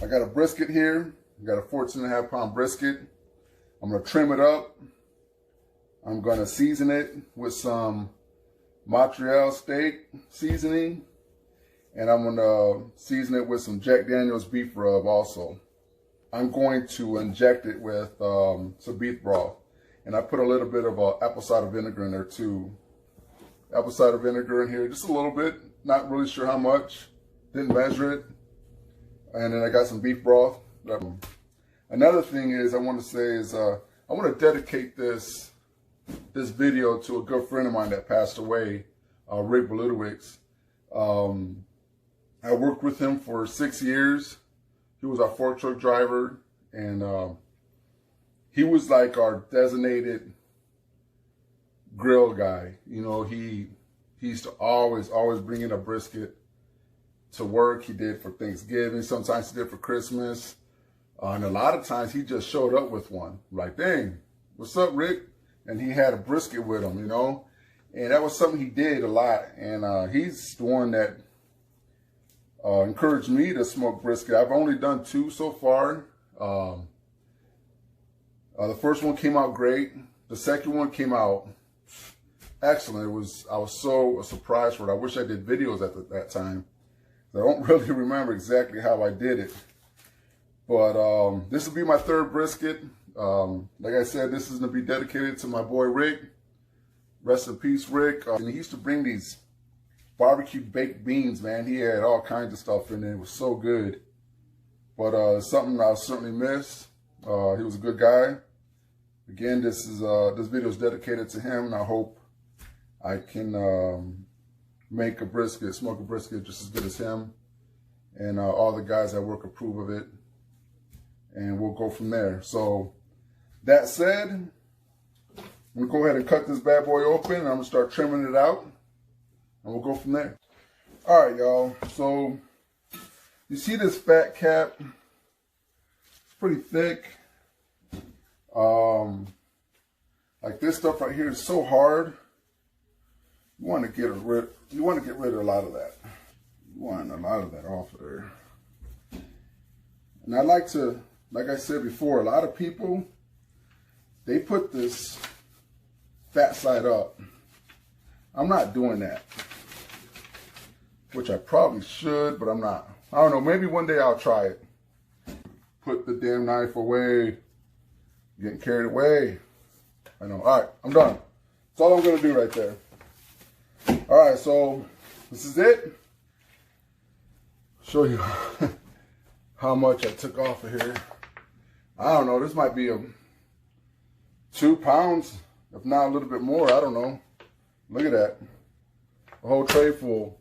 I got a brisket here. I got a 14.5-pound brisket. I'm gonna trim it up. I'm gonna season it with some Montreal steak seasoning. And I'm gonna season it with some Jack Daniel's beef rub also. I'm going to inject it with some beef broth. And I put a little bit of apple cider vinegar in there too. Apple cider vinegar in here, just a little bit. Not really sure how much. Didn't measure it. And then I got some beef broth. Another thing is I want to say is I want to dedicate this video to a good friend of mine that passed away, Rick Balutewicz. I worked with him for 6 years. He was our fork truck driver, and he was like our designated grill guy. You know, he used to always bring in a brisket to work. He did for Thanksgiving. Sometimes he did for Christmas. And a lot of times he just showed up with one. Like, dang, what's up, Rick? And he had a brisket with him, you know. And that was something he did a lot. And he's the one that encouraged me to smoke brisket. I've only done 2 so far. The first one came out great. The second one came out excellent. I was so surprised for it. I wish I did videos at that time. I don't really remember exactly how I did it. But this will be my 3rd brisket. Like I said, this is going to be dedicated to my boy Rick. Rest in peace, Rick. And he used to bring these barbecue baked beans, man. He had all kinds of stuff in it. It was so good. But something I'll certainly miss. He was a good guy. Again, this video is dedicated to him, and I hope I can make a brisket, smoke a brisket just as good as him. And all the guys at work approve of it. And we'll go from there. So that said, I'm gonna go ahead and cut this bad boy open, and I'm gonna start trimming it out, and we'll go from there. All right, y'all. So you see this fat cap? It's pretty thick. Like this stuff right here is so hard. You want to get rid of a lot of that. You want a lot of that off of there. And I like to, like I said before, a lot of people, they put this fat side up. I'm not doing that, which I probably should, but I'm not. I don't know, maybe one day I'll try it. Put the damn knife away. Getting carried away. I know. All right, I'm done. That's all I'm going to do right there. All right, so this is it. Show you how much I took off of here. I don't know. This might be 2 pounds, if not a little bit more. I don't know. Look at that. A whole tray full.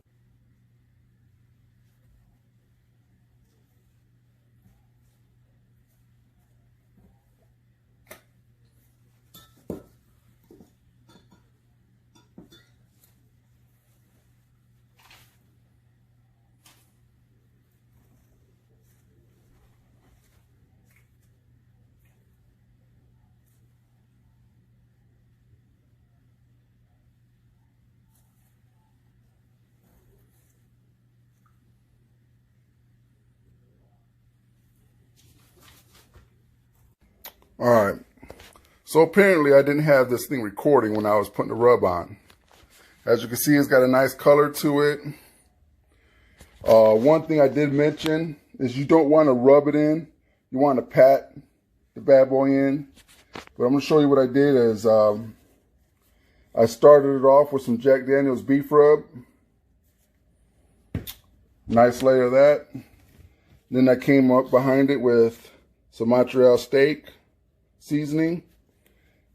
All right, so apparently I didn't have this thing recording when I was putting the rub on. As you can see, it's got a nice color to it. One thing I did mention is you don't want to rub it in. You want to pat the bad boy in. But I'm going to show you what I did is I started it off with some Jack Daniel's beef rub. Nice layer of that. Then I came up behind it with some Montreal steak seasoning,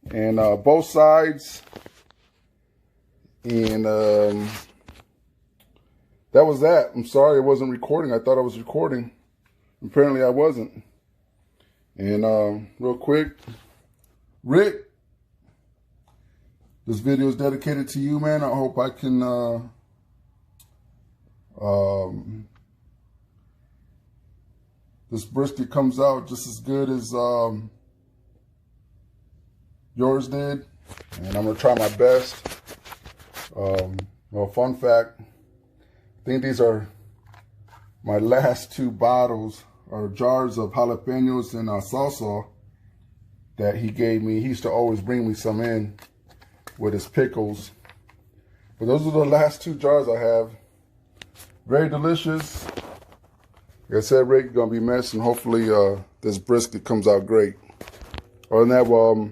and both sides, and that was that. I'm sorry I wasn't recording. I thought I was recording. Apparently I wasn't. And real quick, Rick, this video is dedicated to you, man. I hope I can this brisket comes out just as good as yours did, and I'm gonna try my best. Well, fun fact, I think these are my last 2 bottles or jars of jalapenos and salsa that he gave me. He used to always bring me some in with his pickles. But those are the last 2 jars I have. Very delicious. Like I said, Rick, gonna be messing. Hopefully this brisket comes out great. Other than that, well,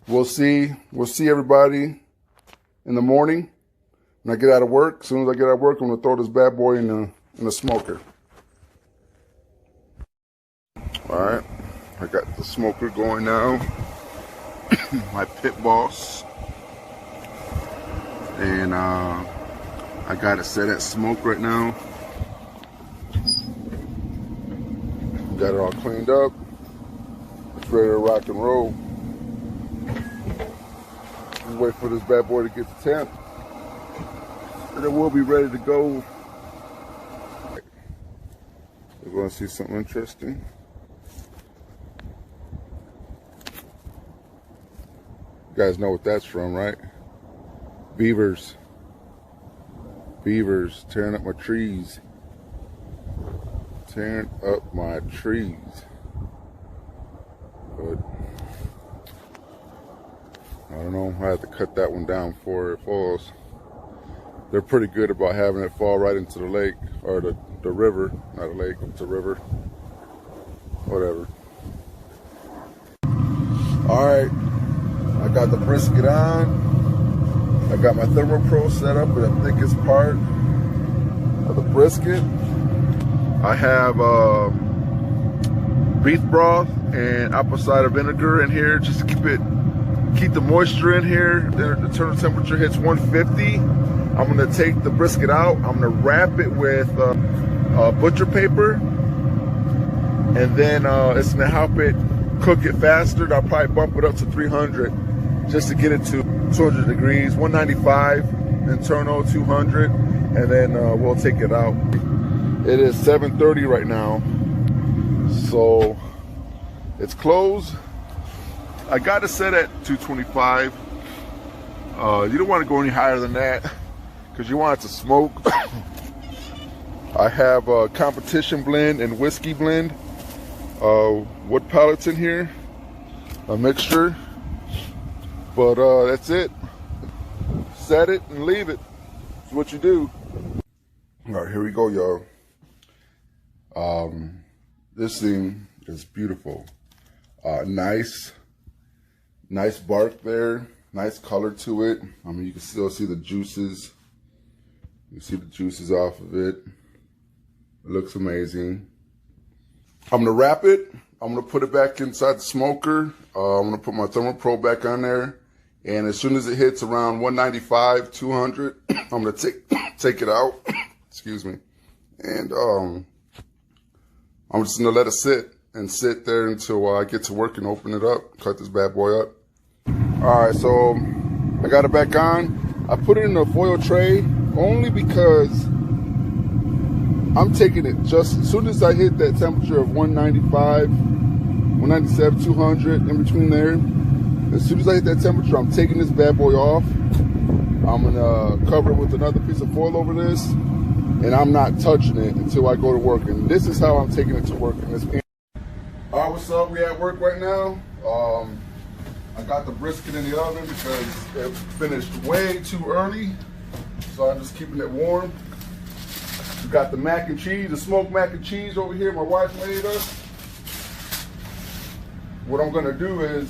we'll see everybody in the morning when I get out of work. As soon as I get out of work, I'm gonna throw this bad boy in the smoker. All right, I got the smoker going now. My pit boss, and I got it set at smoke right now. Got it all cleaned up. It's ready to rock and roll. Just wait for this bad boy to get to temp, and then we'll be ready to go. We're going to see something interesting. You guys know what that's from, right? Beavers. Beavers tearing up my trees. Tearing up my trees. But I don't know, I have to cut that one down before it falls. They're pretty good about having it fall right into the lake, or the river. Not a lake, it's a river. Whatever. Alright, I got the brisket on. I got my ThermoPro set up with the thickest part of the brisket. I have beef broth and apple cider vinegar in here just to keep the moisture in here. The internal temperature hits 150. I'm gonna take the brisket out. I'm gonna wrap it with butcher paper, and then it's gonna help it cook it faster. I'll probably bump it up to 300 just to get it to 200 degrees, 195 internal, 200, and then we'll take it out. It is 7:30 right now, so it's closed. I got it set at 225. You don't want to go any higher than that because you want it to smoke. I have a competition blend and whiskey blend. Wood pellets in here, a mixture. But that's it. Set it and leave it. That's what you do. All right, here we go, y'all. This thing is beautiful. Nice bark there. Nice color to it. I mean, you can still see the juices. You see the juices off of it. It looks amazing. I'm gonna wrap it. I'm gonna put it back inside the smoker. I'm gonna put my ThermoPro back on there. And as soon as it hits around 195, 200, I'm gonna take it out. Excuse me. And I'm just gonna let it sit there until I get to work and open it up, cut this bad boy up. All right, so I got it back on. I put it in a foil tray only because I'm taking it just as soon as I hit that temperature of 195, 197, 200, in between there. As soon as I hit that temperature, I'm taking this bad boy off. I'm gonna cover it with another piece of foil over this, and I'm not touching it until I go to work. And this is how I'm taking it to work in this pan. All right, what's up? We at work right now. I got the brisket in the oven because it finished way too early, so I'm just keeping it warm. We got the mac and cheese, the smoked mac and cheese over here. My wife made us. What I'm gonna do is,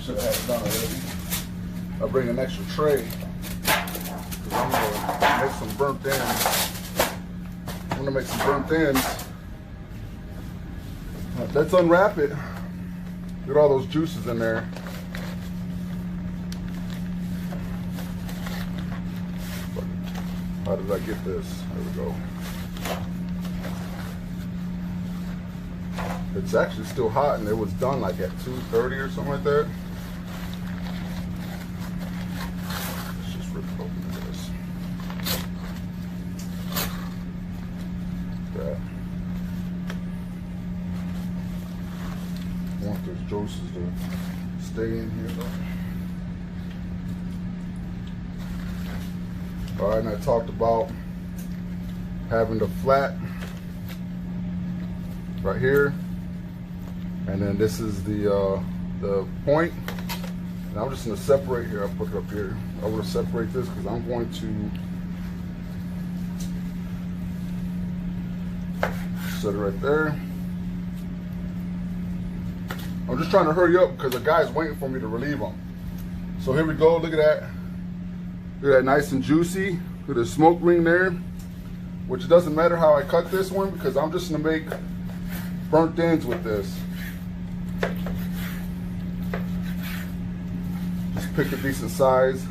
should have had it done already. I'll bring an extra tray. I'm gonna make some burnt ends. I'm gonna make some burnt ends. Let's unwrap it. Get all those juices in there. How did I get this? There we go. It's actually still hot, and it was done like at 2:30 or something like that. Let's just rip open this. That. I want those juices to stay in here though. All right, and I talked about having the flat right here, and then this is the point. And I'm just gonna separate here. I'll put it up here. I want to separate this because I'm going to set it right there. I'm just trying to hurry up because the guy's waiting for me to relieve them. So here we go. Look at that. Look at that, nice and juicy. Look at the smoke ring there. Which it doesn't matter how I cut this one because I'm just gonna make burnt ends with this. Just pick a decent size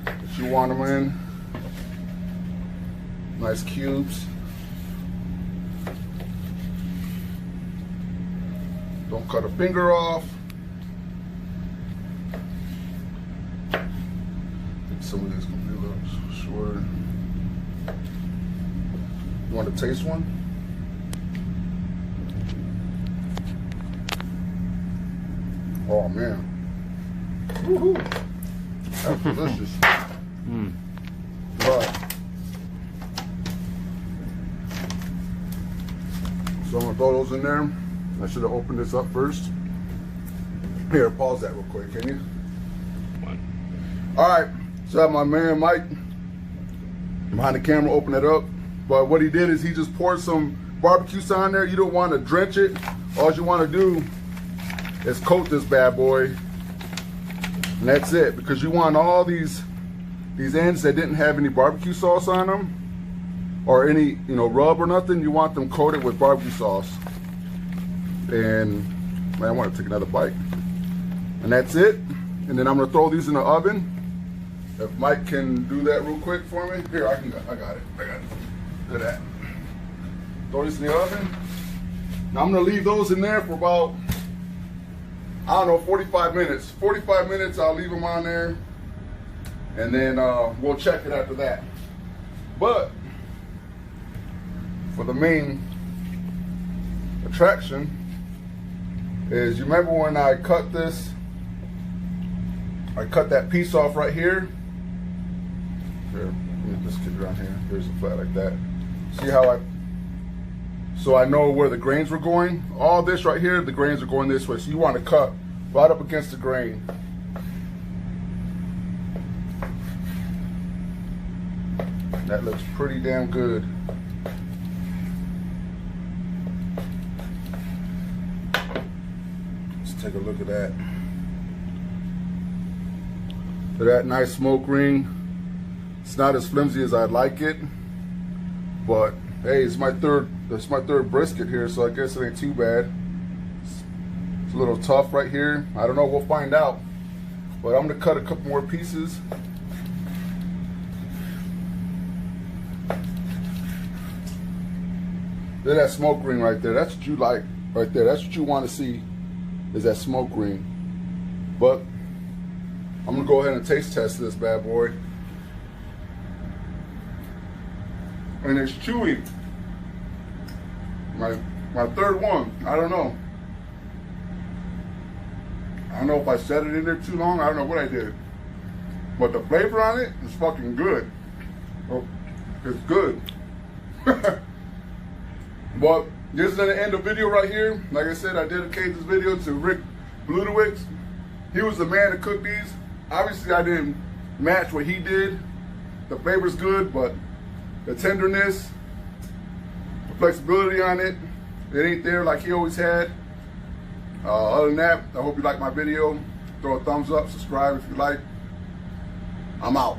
that you want them in. Nice cubes. Don't cut a finger off. I think some of these gonna be a little shorter. You want to taste one? Oh man. Woohoo! That's delicious. But, so I'm gonna throw those in there. I should have opened this up first. Here, pause that real quick, can you? All right, so I have my man Mike behind the camera, open it up. But what he did is he just poured some barbecue sauce on there. You don't want to drench it. All you want to do is coat this bad boy, and that's it. Because you want all these ends that didn't have any barbecue sauce on them, or any rub or nothing. You want them coated with barbecue sauce. And man, I want to take another bite. And that's it. And then I'm gonna throw these in the oven. If Mike can do that real quick for me. Here, I got it. Look at that. Throw this in the oven. Now I'm gonna leave those in there for about, I don't know, 45 minutes. 45 minutes, I'll leave them on there. And then we'll check it after that. But for the main attraction is, you remember when I cut this, I cut that piece off right here. Here, let me just get around here. Here's a flat like that. See how so I know where the grains were going. All this right here, the grains are going this way. So you want to cut right up against the grain. That looks pretty damn good. Take a look at that. For that nice smoke ring. It's not as flimsy as I'd like it, but hey, it's my third brisket here, so I guess it ain't too bad. It's a little tough right here. I don't know, we'll find out. But I'm gonna cut a couple more pieces. Look at that smoke ring right there. That's what you like right there. That's what you want to see, is that smoke ring. But I'm gonna go ahead and taste test this bad boy. And it's chewy. My third one. I don't know. I don't know if I set it in there too long. I don't know what I did. But the flavor on it is fucking good. Oh, it's good. But this is the end of the video right here. Like I said, I dedicated this video to Rick Balutewicz. He was the man to cook these. Obviously, I didn't match what he did. The flavor's good, but the tenderness, the flexibility on it, it ain't there like he always had. Other than that, I hope you like my video. Throw a thumbs up, subscribe if you like. I'm out.